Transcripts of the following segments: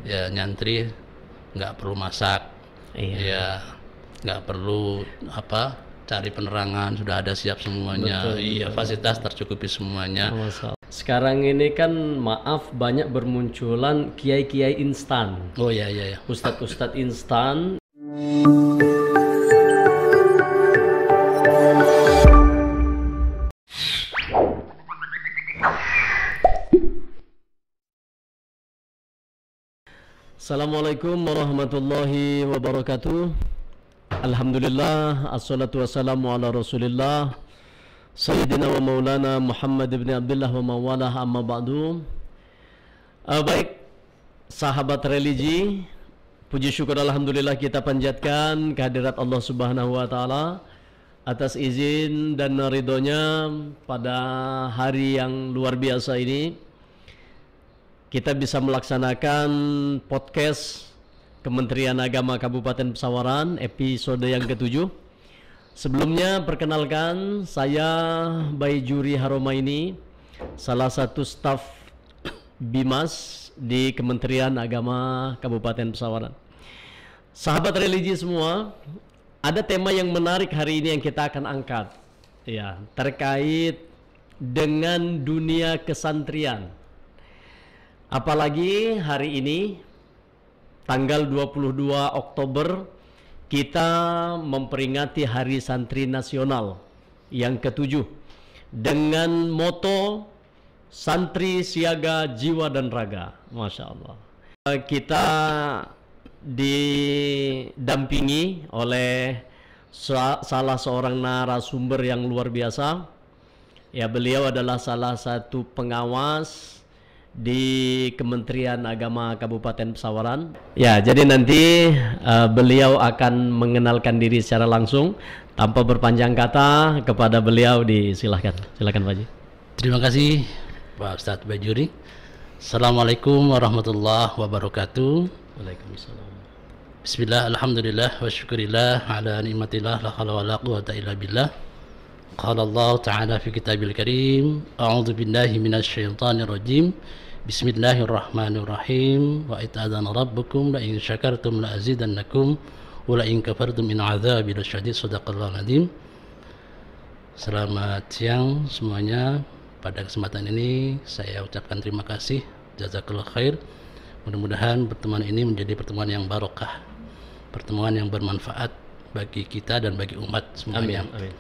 ya nyantri nggak perlu masak, ya nggak perlu cari penerangan, sudah ada siap semuanya. Betul. Fasilitas tercukupi semuanya. Sekarang ini kan maaf banyak bermunculan kiai-kiai instan. Oh iya. Ustadz-ustadz instan. Assalamualaikum warahmatullahi wabarakatuh. Alhamdulillah, assalatu wassalamu ala rasulillah Sayyidina wa maulana Muhammad ibn Abdullah wa mawalah, amma ba'du. Baik, sahabat religi, puji syukur alhamdulillah kita panjatkan kehadirat Allah subhanahu wa ta'ala atas izin dan ridhonya pada hari yang luar biasa ini kita bisa melaksanakan podcast Kementerian Agama Kabupaten Pesawaran episode yang ke-7. Sebelumnya perkenalkan, saya Baijuri Haromaini, salah satu staf Bimas di Kementerian Agama Kabupaten Pesawaran. Sahabat religi semua, ada tema yang menarik hari ini yang kita akan angkat, ya, terkait dengan dunia kesantrian. Apalagi hari ini tanggal 22 Oktober kita memperingati Hari Santri Nasional yang ke-7 dengan moto Santri Siaga Jiwa dan Raga. Masya Allah. Kita didampingi oleh salah seorang narasumber yang luar biasa. Ya, beliau adalah salah satu pengawas di Kementerian Agama Kabupaten Pesawaran. Ya, jadi nanti beliau akan mengenalkan diri secara langsung tanpa berpanjang kata. Kepada beliau silakan Pak Haji. Terima kasih Pak Ustadz Baijuri. Assalamualaikum warahmatullahi wabarakatuh. Waalaikumsalam. Bismillah, alhamdulillah wa syukurillah ala nikmatillah la haula wala quwwata illa billah. Qala Allah Ta'ala fi kitabil karim, a'udzu billahi minasy syaithanir rajim. Bismillahirrahmanirrahim. Wa ita'adzana rabbukum la in syakartum la azidannakum wa la in kafartum in 'adzabi lasyadid. Shadaqallahul azim. Selamat siang semuanya. Pada kesempatan ini saya ucapkan terima kasih, jazakallah khair. Mudah-mudahan pertemuan ini menjadi pertemuan yang barokah, pertemuan yang bermanfaat bagi kita dan bagi umat semuanya. Amin.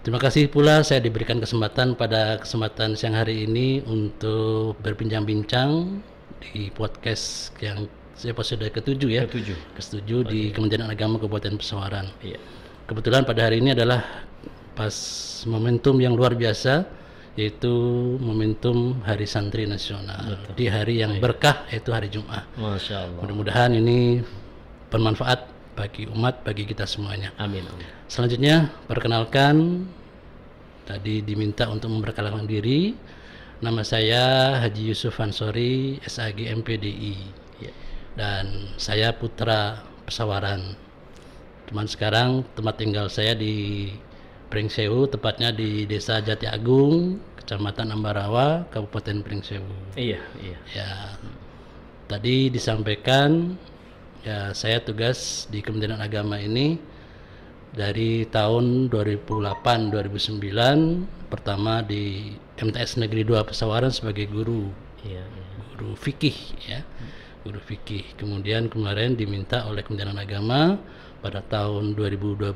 Terima kasih pula saya diberikan kesempatan pada kesempatan siang hari ini untuk berbincang-bincang di podcast yang episode ke-7 ya. Ke-7 di Kementerian Agama Kabupaten Pesawaran. Iya. Kebetulan pada hari ini adalah pas momentum yang luar biasa, yaitu momentum Hari Santri Nasional. Betul. Di hari yang berkah, yaitu hari Jumat. Masya Allah. Mudah-mudahan ini bermanfaat bagi umat, bagi kita semuanya. Amin. Selanjutnya perkenalkan, tadi diminta untuk memperkenalkan diri. Nama saya Haji Yusuf Ansori, SAG MPDI, dan saya putra Pesawaran. Cuman sekarang tempat tinggal saya di Pringsewu, tepatnya di Desa Jati Agung, Kecamatan Ambarawa, Kabupaten Pringsewu. Iya. Ya, tadi disampaikan, ya, saya tugas di Kementerian Agama ini dari tahun 2008-2009, pertama di MTS Negeri 2 Pesawaran sebagai guru. Guru fikih ya. Guru fikih. Kemudian kemarin diminta oleh Kementerian Agama pada tahun 2021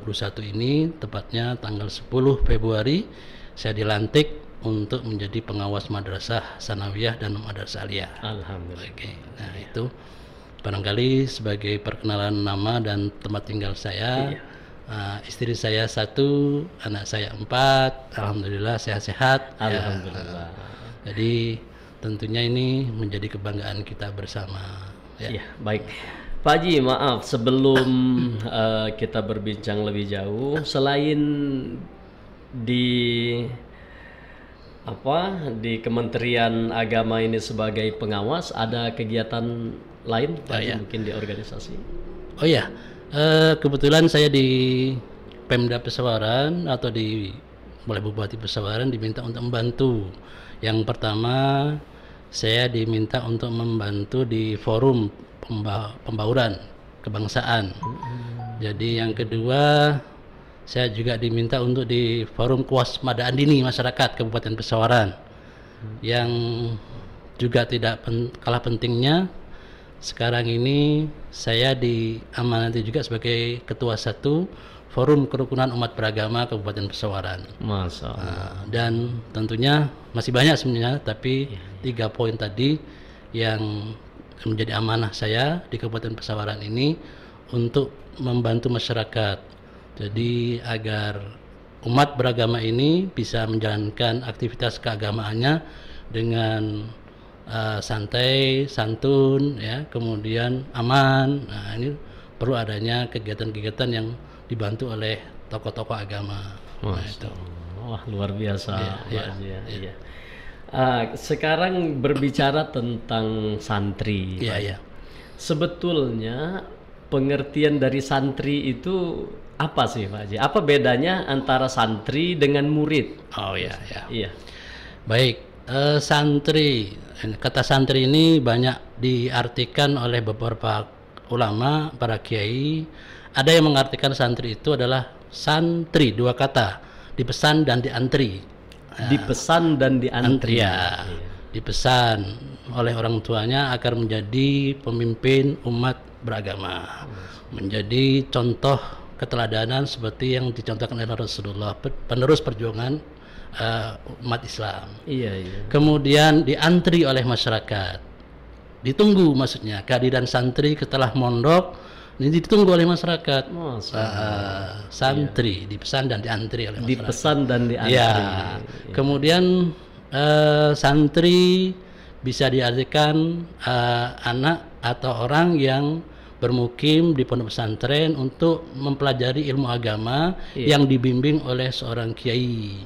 ini, tepatnya tanggal 10 Februari, saya dilantik untuk menjadi pengawas madrasah sanawiyah dan madrasah aliyah. Alhamdulillah. Oke. Nah, itu barangkali sebagai perkenalan nama dan tempat tinggal saya. Istri saya 1, anak saya 4, alhamdulillah sehat-sehat. Alhamdulillah. Jadi tentunya ini menjadi kebanggaan kita bersama. Ya, baik. Pak Haji, maaf sebelum kita berbincang lebih jauh, selain di Kementerian Agama ini sebagai pengawas, ada kegiatan lain mungkin di organisasi? Oh ya, kebetulan saya di Pemda Pesawaran atau oleh Bupati Pesawaran diminta untuk membantu. Yang pertama, saya diminta untuk membantu di forum pembauran kebangsaan. Jadi yang kedua, saya juga diminta untuk di forum kewaspadaan dini masyarakat Kabupaten Pesawaran. Yang juga tidak kalah pentingnya, sekarang ini saya diamanati juga sebagai ketua 1 Forum Kerukunan Umat Beragama Kabupaten Pesawaran. Masya Allah. Dan tentunya masih banyak sebenarnya, tapi 3 poin tadi yang menjadi amanah saya di Kabupaten Pesawaran ini untuk membantu masyarakat. Jadi agar umat beragama ini bisa menjalankan aktivitas keagamaannya dengan santai, santun, ya, kemudian aman. Nah, ini perlu adanya kegiatan-kegiatan yang dibantu oleh tokoh-tokoh agama. Nah, itu. Wah, luar biasa. Sekarang berbicara tentang santri. Sebetulnya pengertian dari santri itu apa sih, Pak Haji? Apa bedanya antara santri dengan murid? Iya. Baik, santri. Kata santri ini banyak diartikan oleh beberapa ulama, para kiai. Ada yang mengartikan santri itu adalah santri, 2 kata, dipesan dan diantri. Dipesan dan diantri. Ya, dipesan oleh orang tuanya agar menjadi pemimpin umat beragama, menjadi contoh keteladanan seperti yang dicontohkan oleh Rasulullah, penerus perjuangan umat Islam. Kemudian diantri oleh masyarakat, ditunggu, maksudnya kehadiran santri setelah mondok ini ditunggu oleh masyarakat. Santri dipesan dan diantri oleh masyarakat. Dipesan dan diantri. Kemudian santri bisa diartikan anak atau orang yang bermukim di pondok pesantren untuk mempelajari ilmu agama yang dibimbing oleh seorang kiai,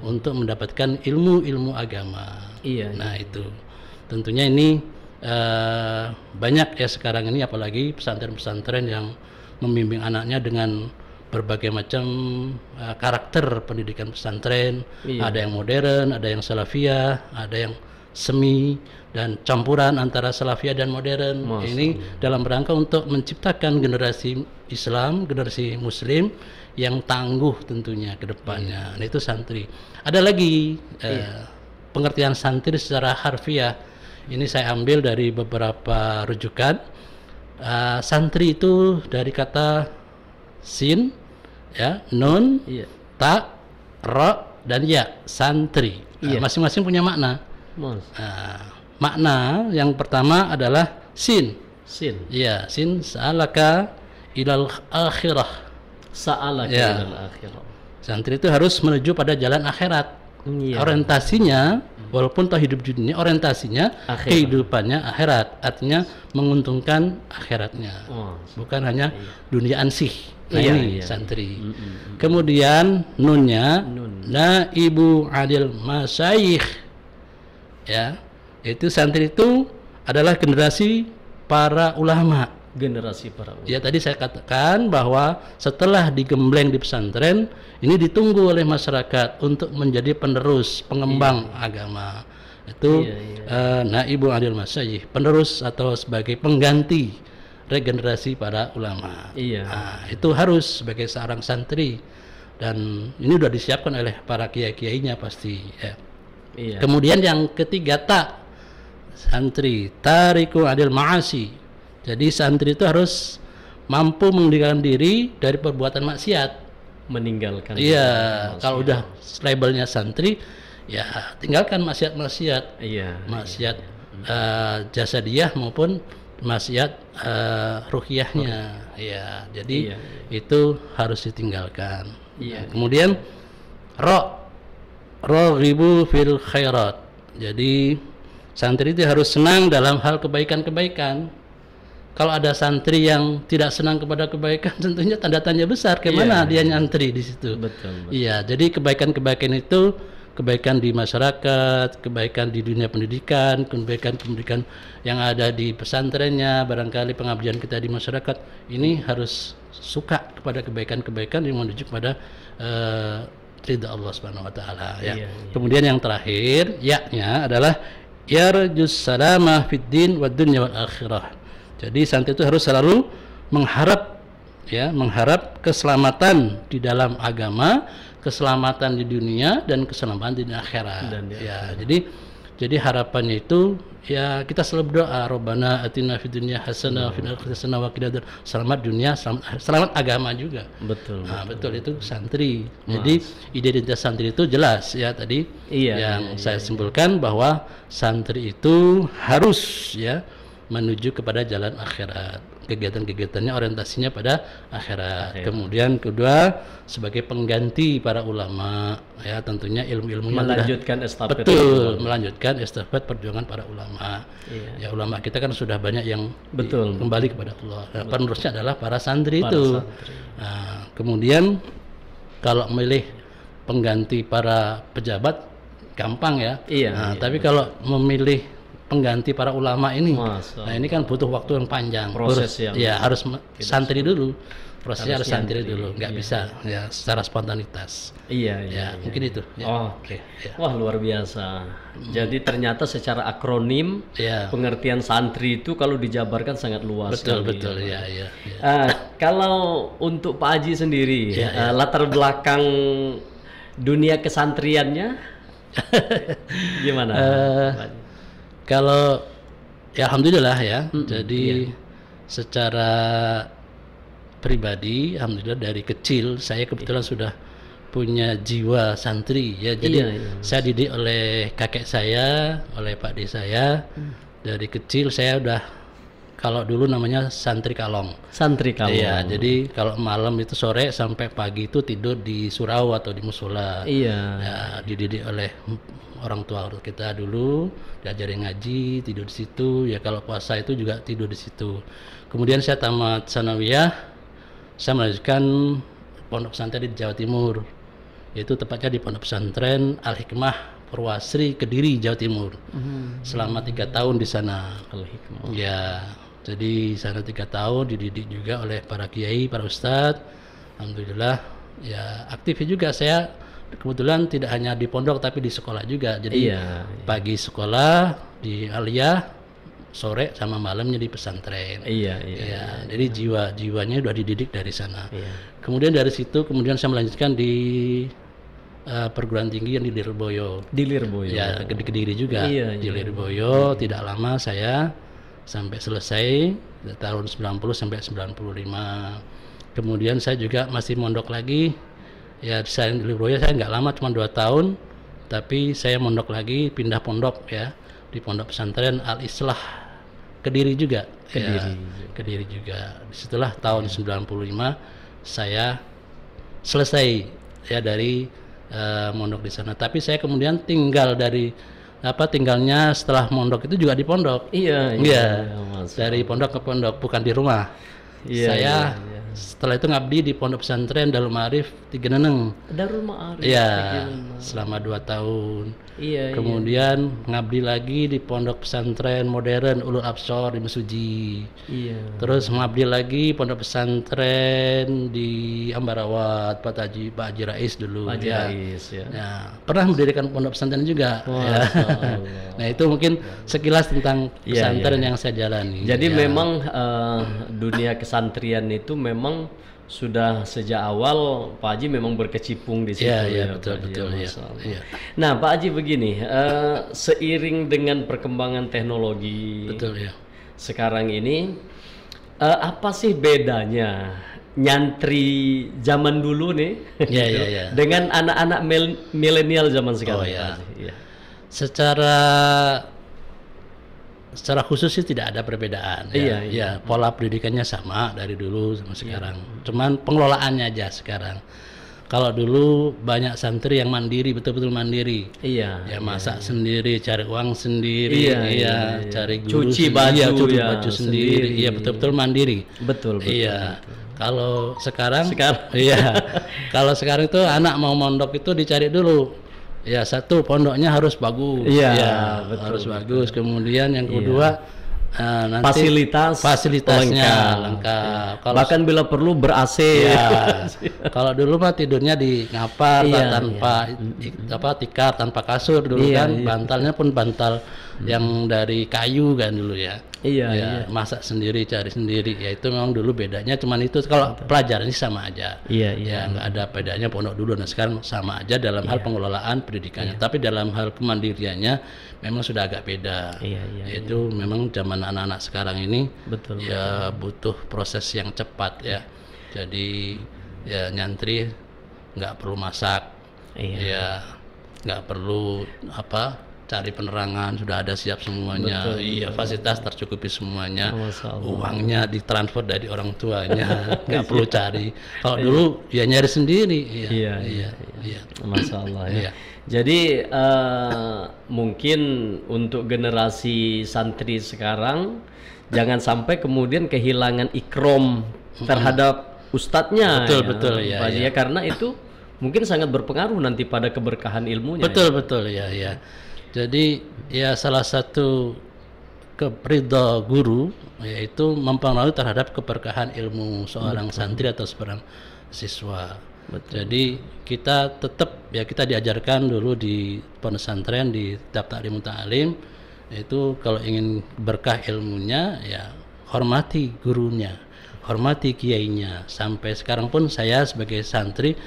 untuk mendapatkan ilmu agama. Nah, itu tentunya ini banyak ya sekarang ini, apalagi pesantren-pesantren yang membimbing anaknya dengan berbagai macam karakter pendidikan pesantren. Ada yang modern, ada yang salafiyah, ada yang semi, dan campuran antara salafiyah dan modern. Ini dalam rangka untuk menciptakan generasi Islam, generasi Muslim yang tangguh tentunya ke depannya. Nah, itu santri. Ada lagi pengertian santri secara harfiah. Ini saya ambil dari beberapa rujukan. Santri itu dari kata sin, ya, nun, ta, ro, dan ya, santri. Masing-masing punya makna. Makna yang pertama adalah sin. Ya, sin, sa'alaka ilal akhirah. Ilal akhirah. Santri itu harus menuju pada jalan akhirat. Orientasinya, walaupun toh hidup di dunia, orientasinya kehidupannya akhirat, artinya menguntungkan akhiratnya, bukan hanya dunia ansih. Nah, ini santri. Kemudian nunnya, naibu adil masyayikh, ya, itu santri itu adalah generasi para ulama. Ya, tadi saya katakan bahwa setelah digembleng di pesantren, ini ditunggu oleh masyarakat untuk menjadi penerus, pengembang agama. Itu naibu adil masyayikh, penerus atau sebagai pengganti regenerasi para ulama. Nah, itu harus sebagai seorang santri, dan ini sudah disiapkan oleh para kiai-kiainya pasti, ya. Kemudian yang ketiga, santri tariku adil ma'asi. Jadi santri itu harus mampu meninggalkan diri dari perbuatan maksiat. Meninggalkan. Kalau udah labelnya santri, ya tinggalkan maksiat-maksiat. Maksiat jasadiyah maupun maksiat ruhiyahnya. Jadi itu harus ditinggalkan. Kemudian raghibu fil khairat. Jadi santri itu harus senang dalam hal kebaikan-kebaikan. Kalau ada santri yang tidak senang kepada kebaikan, tentunya tanda tanya besar, kemana dia nyantri di situ. Betul. Jadi kebaikan-kebaikan itu, kebaikan di masyarakat, kebaikan di dunia pendidikan, kebaikan yang ada di pesantrennya, barangkali pengabdian kita di masyarakat, ini harus suka kepada kebaikan-kebaikan yang menuju kepada ridha Allah Subhanahu wa taala, ya. Kemudian yang terakhir, ya-nya adalah yarjus salamah fid din wad dunya wal akhirah. Jadi santri itu harus selalu mengharap keselamatan di dalam agama, keselamatan di dunia dan keselamatan di akhirat. Jadi harapannya itu ya kita selalu berdoa, Rabbana atina fid dunya hasanah wa fil akhirati hasanah wa qina adzabannar. Selamat dunia, selamat agama juga. Betul. Nah, betul itu santri. Jadi identitas santri itu jelas ya tadi saya simpulkan bahwa santri itu harus ya menuju kepada jalan akhirat. Kegiatan-kegiatannya orientasinya pada akhirat. Kemudian kedua sebagai pengganti para ulama ya tentunya ilmu-ilmunya melanjutkan estafet. Betul, melanjutkan estafet perjuangan para ulama. Ya ulama kita kan sudah banyak yang kembali kepada Allah. Nah, penerusnya adalah para santri itu. Nah, kemudian kalau memilih pengganti para pejabat gampang ya. Tapi kalau memilih pengganti para ulama ini, nah ini kan butuh waktu yang panjang. Harus santri dulu. Prosesnya harus santri dulu, nggak bisa ya secara spontanitas. Mungkin itu. Oke. Wah luar biasa. Jadi ternyata secara akronim pengertian santri itu kalau dijabarkan sangat luas. Betul. Kalau untuk Pak Haji sendiri, latar belakang dunia kesantriannya gimana? Kalau ya alhamdulillah ya. Jadi secara pribadi alhamdulillah dari kecil saya kebetulan sudah punya jiwa santri ya. Jadi saya didik oleh kakek saya, oleh Pak D saya. Dari kecil saya udah kalau dulu namanya santri kalong. Santri kalong. Iya, jadi kalau malam itu sore sampai pagi itu tidur di surau atau di musola. Ya, dididik oleh orang tua kita dulu, diajarin ngaji, tidur di situ. Ya kalau puasa itu juga tidur di situ. Kemudian saya tamat sanawiyah, saya melanjutkan pondok pesantren di Jawa Timur. Yaitu tepatnya di pondok pesantren Al Hikmah Purwasri Kediri, Jawa Timur. Selama 3 tahun di sana. Al Hikmah. Ya, jadi sana 3 tahun dididik juga oleh para kiai, para ustadz. Alhamdulillah, ya aktif juga saya. Kebetulan tidak hanya di pondok tapi di sekolah juga. Jadi pagi sekolah di aliyah, sore sama malamnya di pesantren. Jadi jiwanya udah dididik dari sana. Kemudian dari situ saya melanjutkan di perguruan tinggi yang di Lirboyo. Di Lirboyo. Ya, di Kediri juga. Di Lirboyo tidak lama saya sampai selesai tahun 90 sampai 95. Kemudian saya juga masih mondok lagi. Ya saya di Lirboyo saya nggak lama, cuma 2 tahun, tapi saya mondok lagi, pindah pondok ya di pondok pesantren Al Islah Kediri juga. Kediri juga. Disitulah tahun 95 saya selesai ya dari mondok di sana. Tapi saya kemudian tinggalnya setelah mondok itu juga di pondok. Dari pondok ke pondok, bukan di rumah. Saya setelah itu ngabdi di pondok pesantren Darul Ma'arif Tigeneneng. Darul Ma'arif. Selama 2 tahun. Kemudian ngabdi lagi di pondok pesantren modern Ulul Absor di Mesuji. Terus ngabdi lagi pondok pesantren di Ambarawat Pak Haji Rais dulu. Pernah mendirikan pondok pesantren juga. Nah itu mungkin sekilas tentang pesantren yang saya jalani. Jadi memang dunia kesantrian itu memang sudah sejak awal Pak Haji memang berkecimpung di situ. Betul. Nah Pak Haji begini, seiring dengan perkembangan teknologi sekarang ini, apa sih bedanya nyantri zaman dulu nih dengan anak-anak milenial zaman sekarang? Secara khusus sih tidak ada perbedaan. Pola pendidikannya sama dari dulu sama sekarang. Cuman pengelolaannya aja sekarang. Kalau dulu banyak santri yang mandiri, betul-betul mandiri. Masak sendiri, cari uang sendiri, cari guru, cuci baju sendiri. Betul-betul mandiri. Betul. Kalau sekarang kalau sekarang itu anak mau mondok itu dicari dulu. Satu pondoknya harus bagus. Betul, harus bagus. Kemudian yang kedua nanti fasilitasnya lengkap. Bahkan bila perlu ber-AC. Kalau dulu mah tidurnya di ngapar tanpa tikar, tanpa kasur dulu kan. Bantalnya pun bantal yang dari kayu kan dulu ya. Iya, Ya, masak sendiri, cari sendiri. Ya itu memang dulu bedanya cuman itu. Kalau pelajarannya sama aja. Iya. Ya nggak ada bedanya pondok dulu. Nah sekarang sama aja dalam hal pengelolaan pendidikannya. Tapi dalam hal kemandiriannya memang sudah agak beda. Itu memang zaman anak-anak sekarang ini ya butuh proses yang cepat ya. Jadi ya nyantri nggak perlu masak. Ya nggak perlu cari penerangan, sudah ada siap semuanya. Fasilitas tercukupi semuanya. Uangnya ditransfer dari orang tuanya, nggak perlu cari. Kalau dulu ya nyari sendiri. Iya. Masya Allah ya. Jadi mungkin untuk generasi santri sekarang jangan sampai kemudian kehilangan ikrom terhadap ustadznya. Betul ya. Karena itu mungkin sangat berpengaruh nanti pada keberkahan ilmunya. Betul ya. Jadi ya salah satu ridho guru yaitu mempengaruhi terhadap keberkahan ilmu seorang santri atau seorang siswa. Jadi kita tetap ya kita diajarkan dulu di pondok pesantren di kitab Ta'limut Ta'lim yaitu kalau ingin berkah ilmunya ya hormati gurunya, hormati kiainya. Sampai sekarang pun saya sebagai santri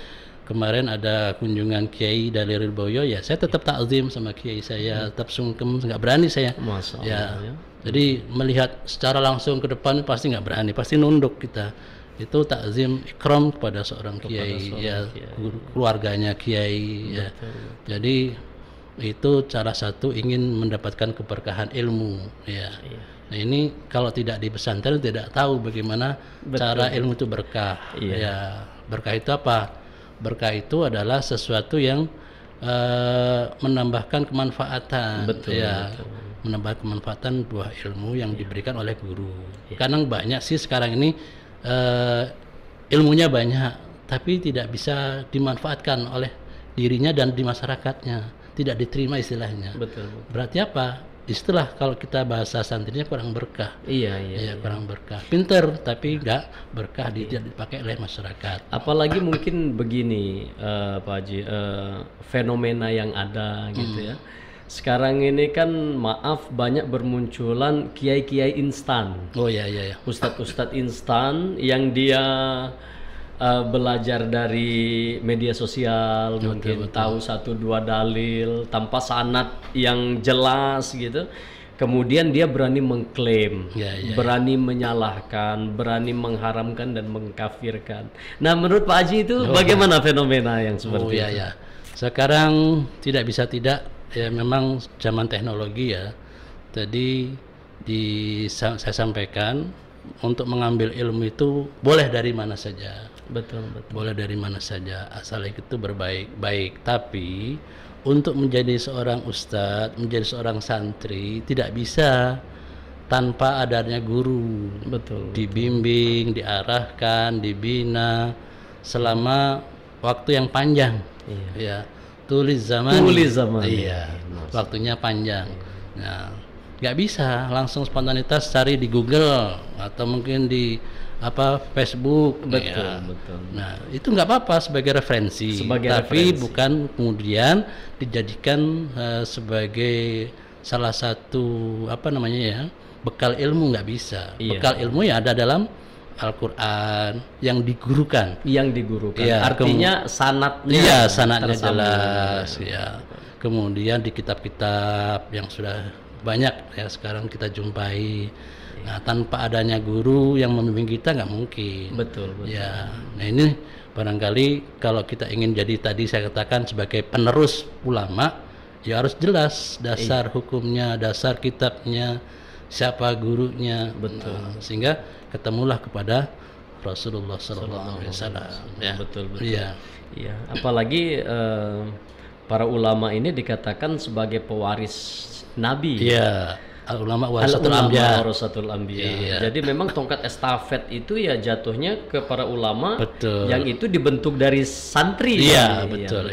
kemarin ada kunjungan Kiai Daliril Boyo, ya saya tetap takzim sama Kiai saya, tetap sungkem, nggak berani saya. Ya. Jadi melihat secara langsung ke depan pasti nggak berani, pasti nunduk kita. Itu takzim ikram kepada seorang Kiai, keluarganya Kiai. Ya. Jadi itu salah satu ingin mendapatkan keberkahan ilmu. Ya. Nah ini kalau tidak di pesantren tidak tahu bagaimana cara ilmu itu berkah. Ya berkah itu apa? Berkah itu adalah sesuatu yang menambahkan kemanfaatan, menambah kemanfaatan buah ilmu yang diberikan oleh guru. Kadang banyak sih sekarang ini ilmunya banyak, tapi tidak bisa dimanfaatkan oleh dirinya dan di masyarakatnya, tidak diterima istilahnya. Berarti apa? Istilah kalau kita bahasa santrinya kurang berkah. Iya, kurang berkah. Pinter tapi enggak berkah, tidak dipakai oleh masyarakat. Apalagi mungkin begini Pak Haji, fenomena yang ada gitu ya. Sekarang ini kan maaf banyak bermunculan kiai-kiai instan. Iya. Ustadz-ustadz instan yang dia belajar dari media sosial, mungkin tahu 1-2 dalil tanpa sanad yang jelas gitu. Kemudian dia berani mengklaim, berani menyalahkan, berani mengharamkan dan mengkafirkan. Nah, menurut Pak Haji itu bagaimana fenomena yang seperti itu? Sekarang tidak bisa tidak, ya memang zaman teknologi ya. Tadi saya sampaikan untuk mengambil ilmu itu boleh dari mana saja. Betul. Boleh dari mana saja asal itu baik. Tapi untuk menjadi seorang ustadz, menjadi seorang santri tidak bisa tanpa adanya guru. Dibimbing, diarahkan, dibina selama waktu yang panjang. Ya, tulis zaman. Iya, waktunya panjang. Nah, nggak bisa langsung spontanitas cari di Google atau mungkin di Facebook. Betul. Nah itu nggak apa-apa sebagai referensi, tapi bukan kemudian dijadikan sebagai salah satu bekal ilmu, nggak bisa. Bekal ilmu ya ada dalam Al-Quran yang digurukan. Artinya sanadnya. Iya, sanadnya jelas. Ya. Kemudian di kitab-kitab yang sudah banyak ya sekarang kita jumpai. Nah, tanpa adanya guru yang membimbing kita nggak mungkin. Betul. Ya, nah ini barangkali kalau kita ingin jadi tadi saya katakan sebagai penerus ulama, ya harus jelas dasar hukumnya, dasar kitabnya, siapa gurunya. Sehingga ketemulah kepada Rasulullah SAW. Ya. Betul. Iya. Apalagi para ulama ini dikatakan sebagai pewaris Nabi. Iya. Ulama warasatul anbiya. Jadi memang tongkat estafet itu ya jatuhnya ke para ulama. Yang itu dibentuk dari santri. Betul.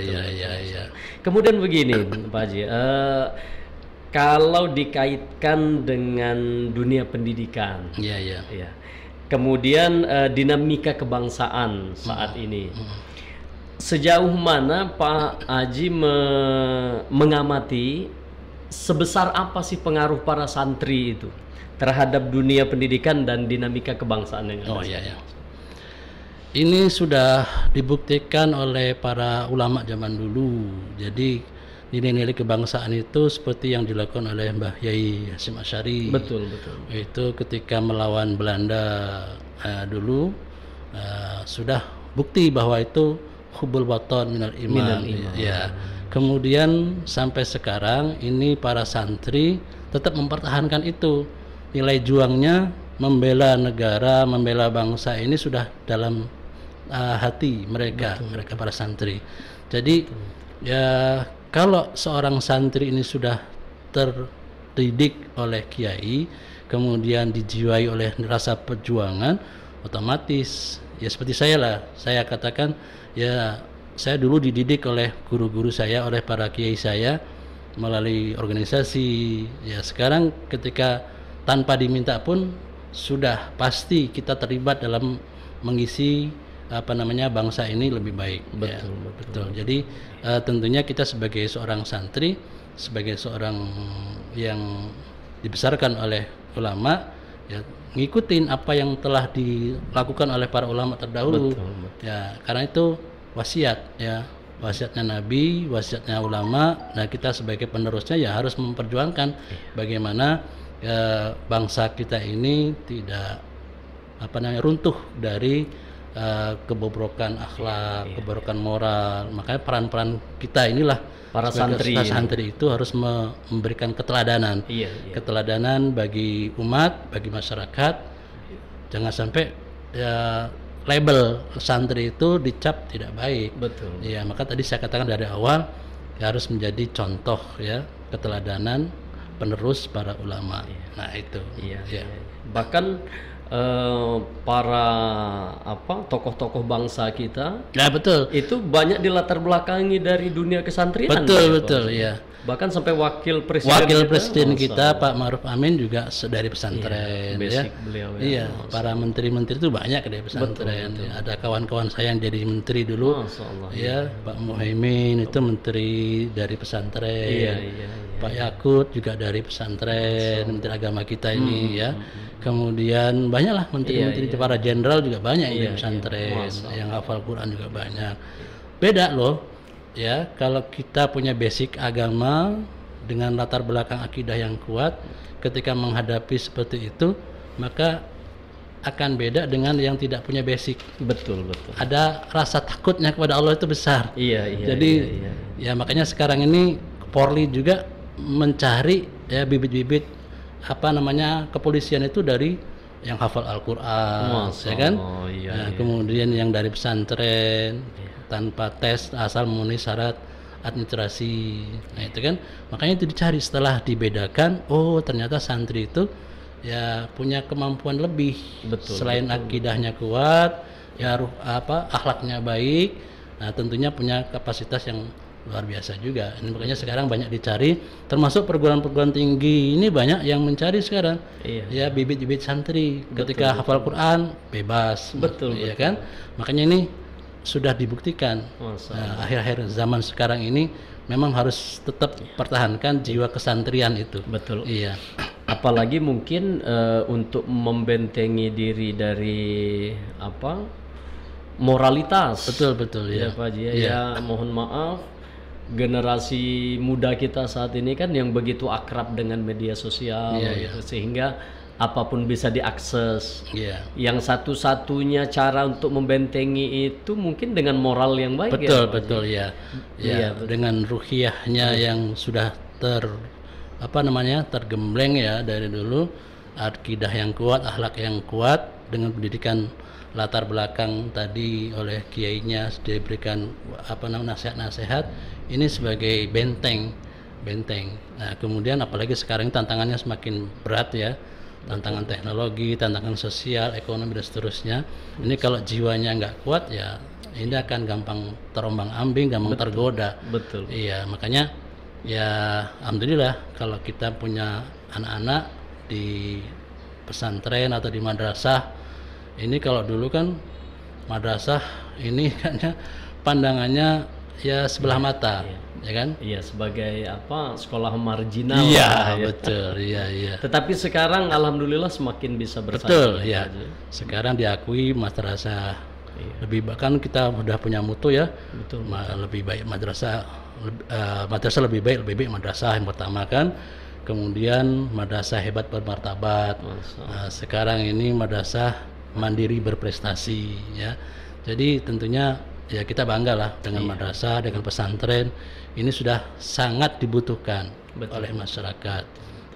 Kemudian begini Pak Haji, kalau dikaitkan dengan dunia pendidikan. Kemudian dinamika kebangsaan saat ini. Sejauh mana Pak Haji mengamati sebesar apa sih pengaruh para santri itu terhadap dunia pendidikan dan dinamika kebangsaan yang ada? Oh iya ya. Ini sudah dibuktikan oleh para ulama zaman dulu. Jadi nilai-nilai kebangsaan itu seperti yang dilakukan oleh Mbah Yai Hasyim Asy'ari. Betul, betul. Itu ketika melawan Belanda dulu sudah bukti bahwa itu hubul waton minal iman. Ya. Kemudian sampai sekarang ini para santri tetap mempertahankan itu. Nilai juangnya membela negara, membela bangsa ini sudah dalam hati mereka, mereka para santri. Jadi ya kalau seorang santri ini sudah terdidik oleh kiai, kemudian dijiwai oleh rasa perjuangan, otomatis ya seperti saya lah. Saya katakan ya saya dulu dididik oleh guru-guru saya, oleh para kiai saya melalui organisasi. Ya sekarang ketika tanpa diminta pun sudah pasti kita terlibat dalam mengisi bangsa ini lebih baik. Betul, ya, betul. Jadi tentunya kita sebagai seorang santri, sebagai seorang yang dibesarkan oleh ulama, ya ngikutin apa yang telah dilakukan oleh para ulama terdahulu. Betul. Ya, karena itu wasiat, ya wasiatnya Nabi, wasiatnya ulama. Nah kita sebagai penerusnya ya harus memperjuangkan bagaimana bangsa kita ini tidak runtuh dari kebobrokan akhlak, kebobrokan moral. Makanya peran-peran kita inilah para santri itu harus memberikan keteladanan, keteladanan bagi umat, bagi masyarakat. Jangan sampai label santri itu dicap tidak baik. Betul. Ya, maka tadi saya katakan dari awal ya harus menjadi contoh ya keteladanan penerus para ulama. Nah itu. Iya. Bahkan para tokoh-tokoh bangsa kita, ya betul, itu banyak dilatar belakangi dari dunia kesantrian. Betul ya. Bahkan sampai wakil presiden kita Pak Ma'ruf Amin juga dari pesantren. Basic beliau. Iya, para menteri-menteri itu banyak dari pesantren. Betul. Ya, ada kawan-kawan saya yang jadi menteri dulu. Ya, Pak Muhaimin itu menteri dari pesantren. Iya. Pak Yakut juga dari pesantren, menteri agama kita ini ya. Kemudian banyaklah menteri-menteri, para jenderal juga banyak yang dari pesantren, yang hafal Quran juga banyak. Beda loh, ya kalau kita punya basic agama dengan latar belakang akidah yang kuat, ketika menghadapi seperti itu, maka akan beda dengan yang tidak punya basic. Betul. Ada rasa takutnya kepada Allah itu besar. Jadi ya makanya sekarang ini Polri juga mencari ya bibit-bibit kepolisian itu dari yang hafal Al-Quran, ya kan? Kemudian yang dari pesantren tanpa tes asal memenuhi syarat administrasi. Nah itu kan, makanya itu dicari. Setelah dibedakan, oh ternyata santri itu ya punya kemampuan lebih. Selain akidahnya kuat, ya akhlaknya baik. Nah tentunya punya kapasitas yang luar biasa juga. Ini makanya sekarang banyak dicari, termasuk perguruan-perguruan tinggi ini banyak yang mencari sekarang. Ya bibit-bibit santri ketika hafal Quran bebas. Ya kan? Makanya ini sudah dibuktikan. Akhir-akhir zaman sekarang ini memang harus tetap pertahankan jiwa kesantrian itu. Betul. Iya. Apalagi mungkin untuk membentengi diri dari moralitas. Betul ya. Pak Haji ya mohon maaf, generasi muda kita saat ini kan yang begitu akrab dengan media sosial sehingga apapun bisa diakses. Yang satu-satunya cara untuk membentengi itu mungkin dengan moral yang baik. Betul ya. Dengan ruhiyahnya yang sudah tergembleng ya dari dulu, akidah yang kuat, akhlak yang kuat, dengan pendidikan latar belakang tadi oleh kiainya diberikan nasihat-nasihat ini sebagai benteng. Nah kemudian apalagi sekarang tantangannya semakin berat ya, tantangan teknologi, tantangan sosial, ekonomi dan seterusnya. Ini kalau jiwanya nggak kuat ya ini akan gampang terombang-ambing, gampang tergoda. Iya, makanya ya alhamdulillah kalau kita punya anak-anak di pesantren atau di madrasah. Ini kalau dulu kan madrasah ini kayaknya pandangannya ya sebelah mata. ya kan? Iya, sebagai apa, sekolah marginal. Iya, betul, iya. Tetapi sekarang alhamdulillah semakin bisa bersaing. Betul, ya. Sekarang diakui madrasah lebih, bahkan kita udah punya mutu ya. Betul. Lebih baik madrasah, madrasah lebih baik madrasah yang pertama kan. Kemudian madrasah hebat bermartabat. Sekarang ini madrasah mandiri berprestasi ya. Jadi tentunya ya kita bangga lah dengan madrasah, dengan pesantren. Ini sudah sangat dibutuhkan oleh masyarakat.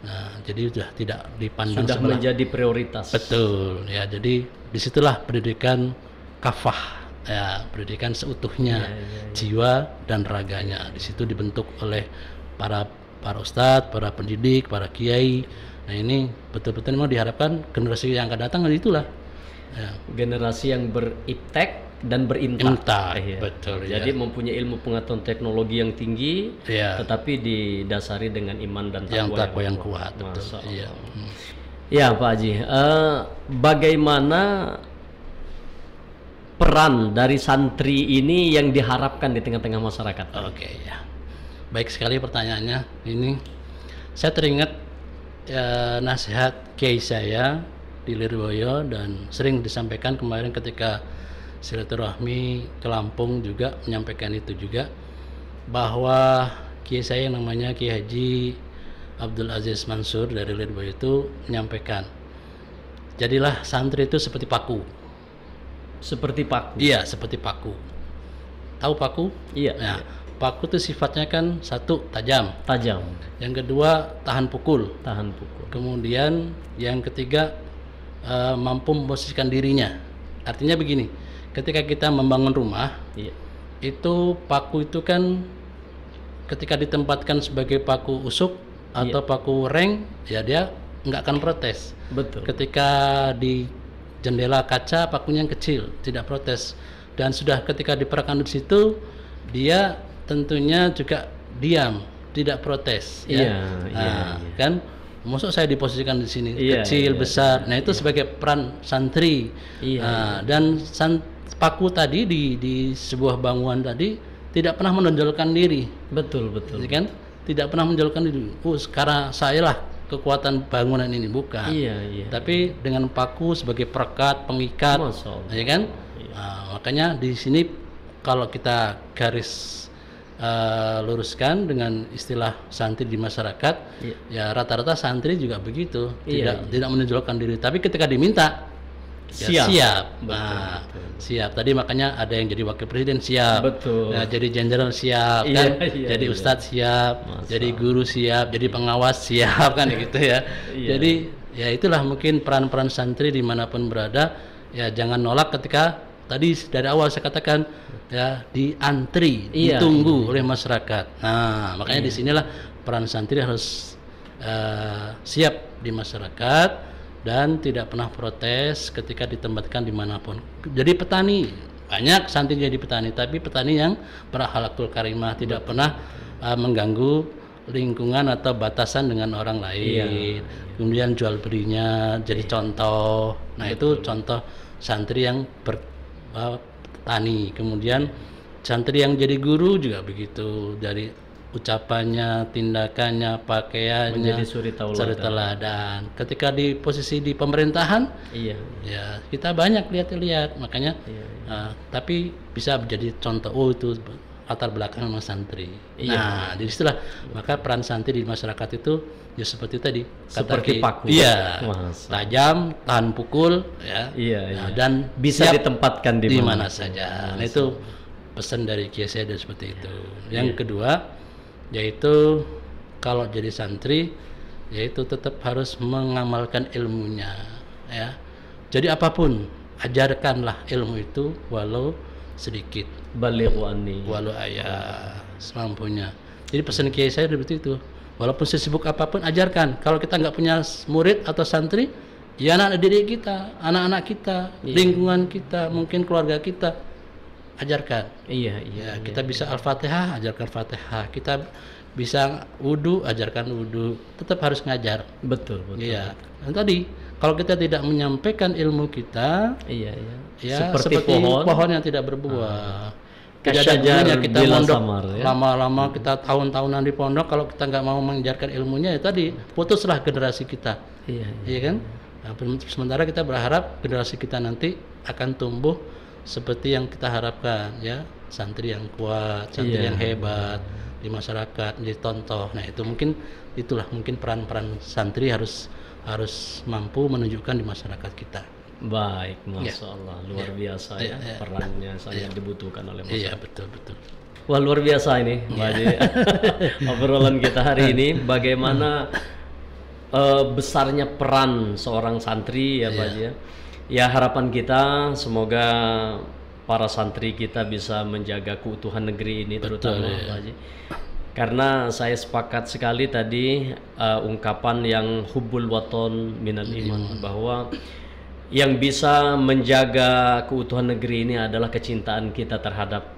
Nah, jadi sudah tidak dipandang sudah menjadi prioritas. Betul ya. Jadi disitulah pendidikan kafah ya, pendidikan seutuhnya, jiwa dan raganya. Di situ dibentuk oleh para ustadz, para pendidik, para kiai. Nah ini betul-betul memang diharapkan generasi yang akan datang itulah ya. Generasi yang beriptek dan berintak. Betul. Jadi mempunyai ilmu pengetahuan teknologi yang tinggi, tetapi didasari dengan iman dan takwa yang kuat. Betul. Ya Pak Haji, bagaimana peran dari santri ini yang diharapkan di tengah-tengah masyarakat? Oke, ya. Baik sekali pertanyaannya. Ini saya teringat nasihat kiai saya di Lirboyo dan sering disampaikan kemarin ketika silaturahmi ke Lampung juga menyampaikan itu juga, bahwa kiai saya yang namanya Kiai Haji Abdul Aziz Mansur dari Lirboyo itu menyampaikan, jadilah santri itu seperti paku. Seperti paku? Iya, seperti paku. Tahu paku? Iya. Nah, paku itu sifatnya kan satu, tajam. Yang kedua, tahan pukul. Kemudian yang ketiga, mampu memposisikan dirinya. Artinya begini, ketika kita membangun rumah, itu paku itu kan ketika ditempatkan sebagai paku usuk atau paku reng, ya dia nggak akan protes. Betul. Ketika di jendela kaca pakunya yang kecil, tidak protes. Dan sudah ketika diperakakan di situ, dia tentunya juga diam, tidak protes. Kan, maksud saya diposisikan di sini kecil, besar. Nah itu sebagai peran santri. Dan paku tadi di sebuah bangunan tadi tidak pernah menonjolkan diri. Betul. Kan? Tidak pernah menonjolkan diri. Sekarang saya lah kekuatan bangunan ini, bukan. Tapi dengan paku sebagai perekat, pengikat, ya kan? Makanya di sini kalau kita garis luruskan dengan istilah santri di masyarakat, ya rata-rata santri juga begitu, tidak menonjolkan diri. Tapi ketika diminta, siap. Siap. Tadi makanya ada yang jadi wakil presiden siap, ya, jadi jenderal siap, kan? Jadi ustadz siap, jadi guru siap, jadi pengawas siap, kan gitu ya. Jadi ya itulah mungkin peran-peran santri dimanapun berada. Ya jangan nolak ketika tadi dari awal saya katakan ya diantri, ditunggu oleh masyarakat. Nah makanya disinilah peran santri harus siap di masyarakat dan tidak pernah protes ketika ditempatkan dimanapun. Jadi petani, banyak santri jadi petani, tapi petani yang berakhlakul karimah, tidak pernah mengganggu lingkungan atau batasan dengan orang lain. Kemudian jual belinya jadi contoh. Nah itu contoh santri yang bertani. Kemudian santri yang jadi guru juga begitu, dari ucapannya, tindakannya, pakaiannya menjadi suri teladan. Ketika di posisi di pemerintahan, ya kita banyak lihat, makanya tapi bisa menjadi contoh. Oh itu latar belakang memang santri. Nah di situlah maka peran santri di masyarakat itu ya seperti tadi, seperti paku. Tajam, tahan pukul, dan bisa ditempatkan di mana saja. Nah itu pesan dari kiai saya seperti itu. Yang kedua yaitu kalau jadi santri yaitu tetap harus mengamalkan ilmunya, ya. Jadi apapun ajarkanlah ilmu itu walau sedikit, balighu anni walau semampunya. Jadi pesan kiai saya seperti itu, walaupun sesibuk apapun ajarkan. Kalau kita nggak punya murid atau santri, ya anak didik kita, anak-anak kita, lingkungan kita, mungkin keluarga kita, ajarkan. Kita bisa Al-Fatihah, ajarkan Fatihah. Kita bisa wudu, ajarkan wudu. Tetap harus ngajar. Betul. Iya. Dan tadi kalau kita tidak menyampaikan ilmu kita, ya seperti pohon yang tidak berbuah. Tidak ada gunanya kita bila mondok samar, ya. lama-lama, kita tahun-tahunan di pondok, kalau kita nggak mau mengajarkan ilmunya, ya tadi putuslah generasi kita. Iya kan? Nah, sementara kita berharap generasi kita nanti akan tumbuh seperti yang kita harapkan, ya, santri yang kuat, santri yang hebat di masyarakat, menjadi contoh. Nah, itu mungkin peran-peran santri harus mampu menunjukkan di masyarakat kita. Baik, Masya Allah, luar biasa ya, perannya sangat dibutuhkan oleh masyarakat. Iya, betul. Wah, luar biasa ini, Pak Haji. Obrolan kita hari ini, bagaimana besarnya peran seorang santri ya Pak Haji ya. Ya, harapan kita semoga para santri kita bisa menjaga keutuhan negeri ini, terutama Pak Haji. Karena saya sepakat sekali tadi ungkapan yang hubbul waton minal iman, bahwa yang bisa menjaga keutuhan negeri ini adalah kecintaan kita terhadap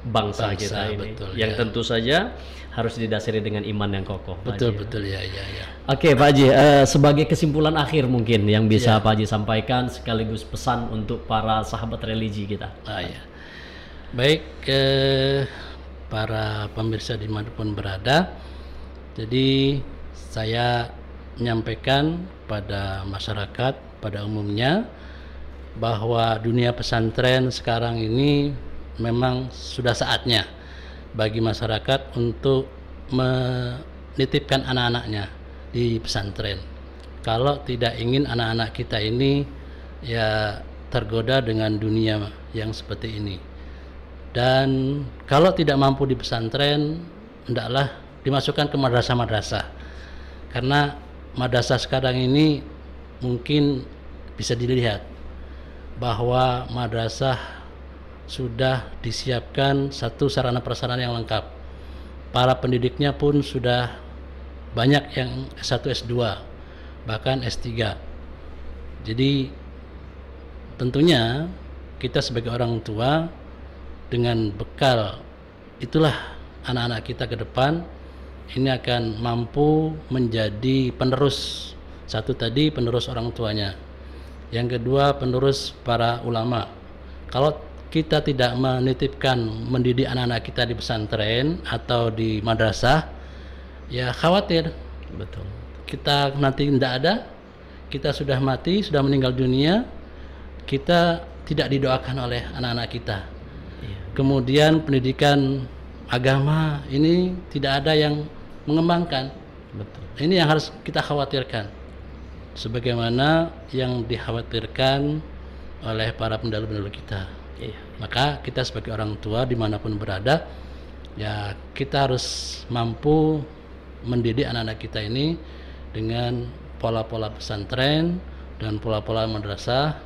bangsa kita ini, yang tentu saja harus didasari dengan iman yang kokoh. Betul ya. Oke, Pak Haji, sebagai kesimpulan akhir mungkin yang bisa Pak Haji sampaikan sekaligus pesan untuk para sahabat religi kita. Baik, para pemirsa dimanapun berada, jadi saya menyampaikan pada masyarakat pada umumnya bahwa dunia pesantren sekarang ini memang sudah saatnya bagi masyarakat untuk menitipkan anak-anaknya di pesantren. Kalau tidak ingin anak-anak kita ini ya tergoda dengan dunia yang seperti ini. Dan kalau tidak mampu di pesantren, hendaklah dimasukkan ke madrasah-madrasah. Karena madrasah sekarang ini mungkin bisa dilihat bahwa madrasah sudah disiapkan satu sarana prasarana yang lengkap. Para pendidiknya pun sudah banyak yang S1, S2, bahkan S3. Jadi tentunya kita sebagai orang tua dengan bekal itulah anak-anak kita ke depan ini akan mampu menjadi penerus. Satu tadi penerus orang tuanya, yang kedua penerus para ulama. Kalau kita tidak menitipkan mendidik anak-anak kita di pesantren atau di madrasah, ya khawatir kita nanti tidak ada, kita sudah mati, sudah meninggal dunia, kita tidak didoakan oleh anak-anak kita. Kemudian pendidikan agama ini tidak ada yang mengembangkan. Ini yang harus kita khawatirkan, sebagaimana yang dikhawatirkan oleh para pendahulu-pendahulu kita. Maka kita sebagai orang tua dimanapun berada, ya kita harus mampu mendidik anak-anak kita ini dengan pola-pola pesantren dan pola-pola madrasah,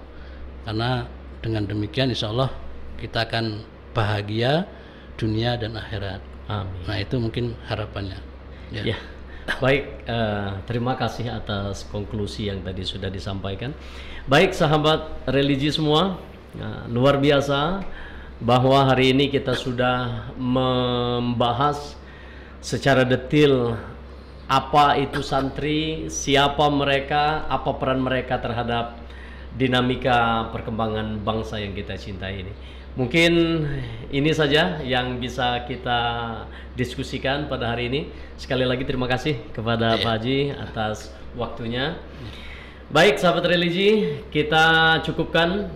karena dengan demikian insya Allah kita akan bahagia dunia dan akhirat. Amin. Nah, itu mungkin harapannya. Ya. Baik, terima kasih atas konklusi yang tadi sudah disampaikan. Baik sahabat religi semua, luar biasa bahwa hari ini kita sudah membahas secara detail apa itu santri, siapa mereka, apa peran mereka terhadap dinamika perkembangan bangsa yang kita cintai ini. Mungkin ini saja yang bisa kita diskusikan pada hari ini. Sekali lagi terima kasih kepada Pak Haji atas waktunya. Baik sahabat religi, kita cukupkan.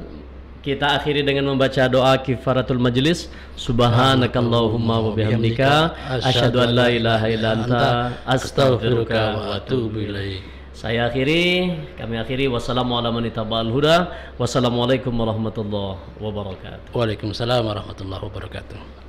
Kita akhiri dengan membaca doa kifaratul majlis. Subhanakallahumma wa bihamdika asyhadu an la ilaha illa anta astaghfiruka wa atubu ilaik. Kami akhiri. Wassalamualaikum warahmatullahi wabarakatuh. Waalaikumsalam warahmatullahi wabarakatuh.